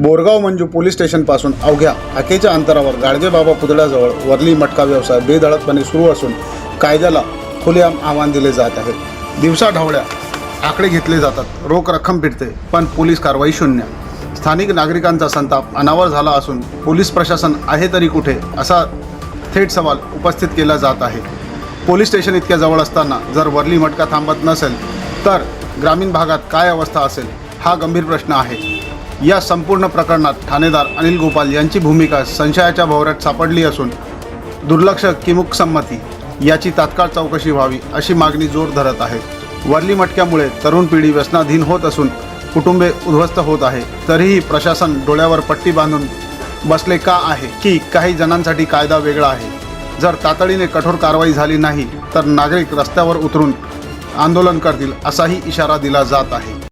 Borgaon Manju police स्टेशनपासून अवघ्या हाकेच्या अंतरावर गाडगेबाबा पुतळ्याजवळ वरली मटका व्यवसाय बेधडकपणे सुरू असून कायद्याला खुलेआम आव्हान दिले जात आहे। दिवसाढवळ्या आकडे घेतले जातात, रोख रक्कम फिरते, पण पोलीस कारवाई शून्य। स्थानिक नागरिकांचा संताप अनावर झाला असून पोलीस प्रशासन आहे तरी कुठे असा थेट सवाल उपस्थित केला जात आहे। पोलीस स्टेशन इतक्या जवळ असताना जर वरली मटका थांबत नसेल तर ग्रामीण भागात काय अवस्था असेल हा गंभीर प्रश्न आहे। या संपूर्ण प्रकरणात ठाणेदार अनिल गोपाल यांची भूमिका संशयाच्या भोवऱ्यात सापडली असून दुर्लक्ष की मूक संमती याची तात्काळ चौकशी व्हावी अशी मागणी जोर धरत आहे। वरली मटक्यामुळे तरुण पिढी व्यसनाधीन होत असून कुटुंबे उद्ध्वस्त होत आहे, तरीही प्रशासन डोळ्यावर पट्टी बांधून बसले का आहे की काही जणांसाठी कायदा वेगळा आहे। जर तातडीने कठोर कारवाई झाली नाही तर नागरिक रस्त्यावर उतरून आंदोलन करतील असाही इशारा दिला जात आहे।